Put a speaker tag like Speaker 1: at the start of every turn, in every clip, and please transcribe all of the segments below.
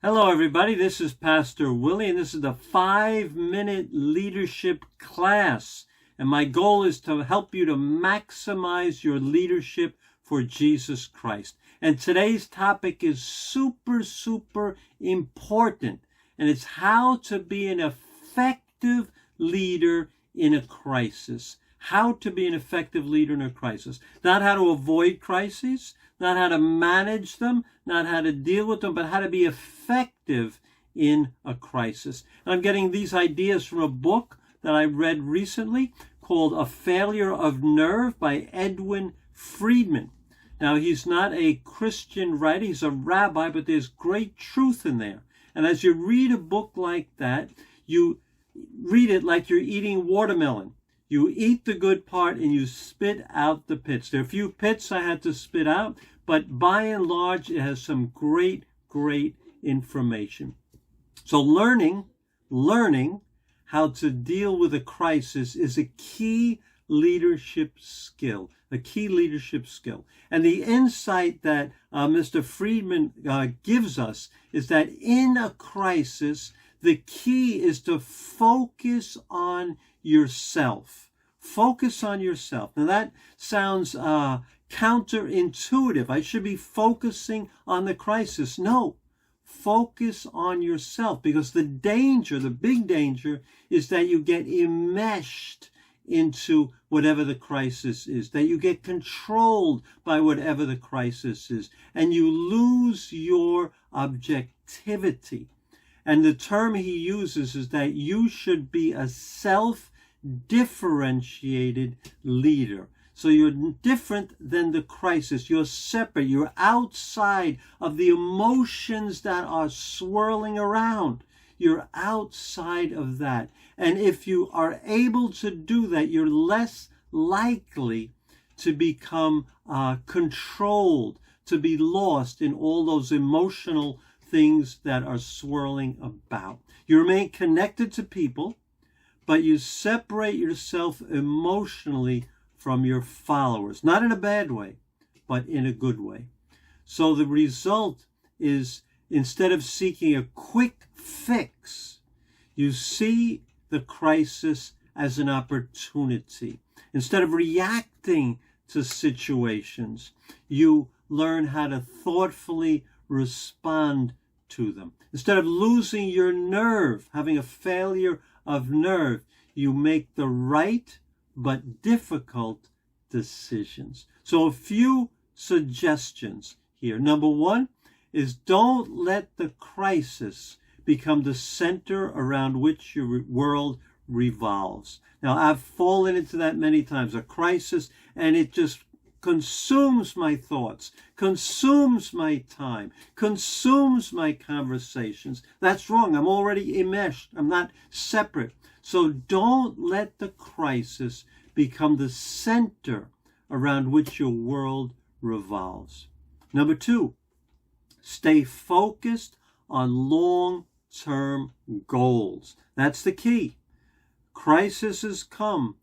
Speaker 1: Hello, everybody. This is Pastor Willie, and this is the 5-minute leadership class. And my goal is to help you to maximize your leadership for Jesus Christ. And today's topic is super important, and it's how to be an effective leader in a crisis. How to be an effective leader in a crisis. Not how to avoid crises, not how to manage them, not how to deal with them, but how to be effective in a crisis. And I'm getting these ideas from a book that I read recently called A Failure of Nerve by Edwin Friedman. Now, he's not a Christian writer, he's a rabbi, but there's great truth in there. And as you read a book like that, you read it like you're eating watermelon. You eat the good part and you spit out the pits. There are a few pits I had to spit out, but by and large, it has some great information. So learning how to deal with a crisis is a key leadership skill, And the insight that Mr. Friedman gives us is that in a crisis, the key is to focus on yourself. Focus on yourself. Now that sounds counterintuitive. I should be focusing on the crisis. No, focus on yourself, because the big danger is that you get enmeshed into whatever the crisis is, that you get controlled by whatever the crisis is, and you lose your objectivity. And the term he uses is that you should be a self-differentiated leader. So you're different than the crisis. You're separate. You're outside of the emotions that are swirling around. You're outside of that. And if you are able to do that, you're less likely to become controlled, to be lost in all those emotional things that are swirling about. You remain connected to people, but you separate yourself emotionally from your followers. Not in a bad way, but in a good way. So the result is, instead of seeking a quick fix, you see the crisis as an opportunity. Instead of reacting to situations, you learn how to thoughtfully respond to them. Instead of losing your nerve, having a failure of nerve, you make the right but difficult decisions. So a few suggestions here. Number one is, don't let the crisis become the center around which your world revolves. Now, I've fallen into that many times, a crisis, and it just consumes my thoughts, consumes my time, consumes my conversations. That's wrong. I'm already enmeshed. I'm not separate. So don't let the crisis become the center around which your world revolves. Number two, stay focused on long-term goals. That's the key. Crises come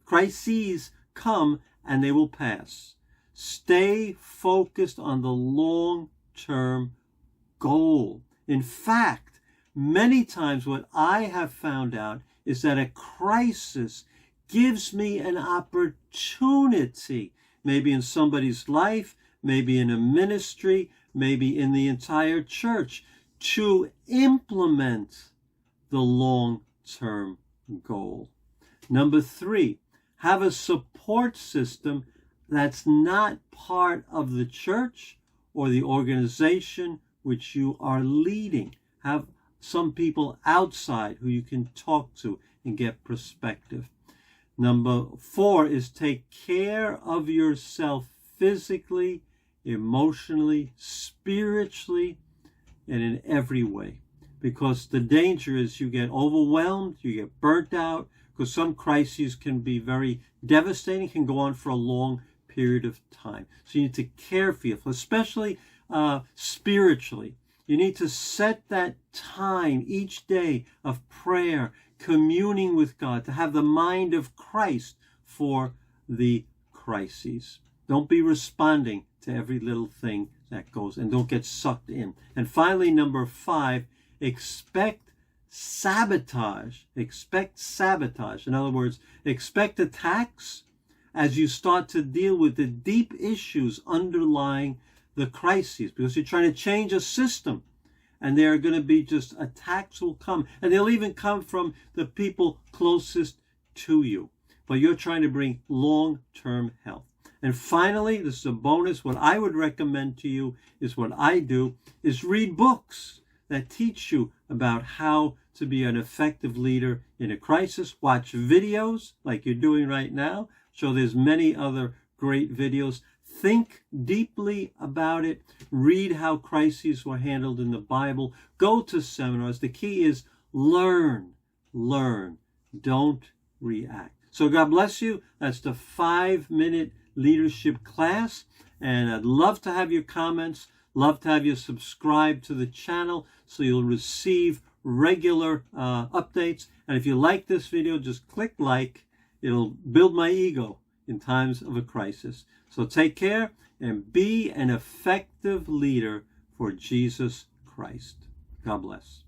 Speaker 1: and they will pass. Stay focused on the long-term goal. In fact, many times what I have found out is that a crisis gives me an opportunity, maybe in somebody's life, maybe in a ministry, maybe in the entire church, to implement the long-term goal. Number three, have a support system that's not part of the church or the organization which you are leading. Have some people outside who you can talk to and get perspective. Number four is take care of yourself physically, emotionally, spiritually, and in every way. Because the danger is you get overwhelmed, you get burnt out, because some crises can be very devastating, can go on for a long period of time. So you need to care for yourself, especially spiritually. You need to set that time each day of prayer, communing with God, to have the mind of Christ for the crises. Don't be responding to every little thing that goes, and don't get sucked in. And finally, number five, expect sabotage. Expect sabotage. In other words, expect attacks as you start to deal with the deep issues underlying the crises, because you're trying to change a system. And there are going to be just attacks will come. And they'll even come from the people closest to you. But you're trying to bring long-term health. And finally, this is a bonus. What I would recommend to you is what I do, is read books that teach you about how to be an effective leader in a crisis. Watch videos like you're doing right now. So there's many other great videos. Think deeply about it. Read how crises were handled in the Bible. Go to seminars. The key is learn. Don't react. So God bless you. That's the 5-minute leadership class. And I'd love to have your comments. Love to have you subscribe to the channel so you'll receive regular updates. And if you like this video, just click like. It'll build my ego in times of a crisis. So take care and be an effective leader for Jesus Christ. God bless.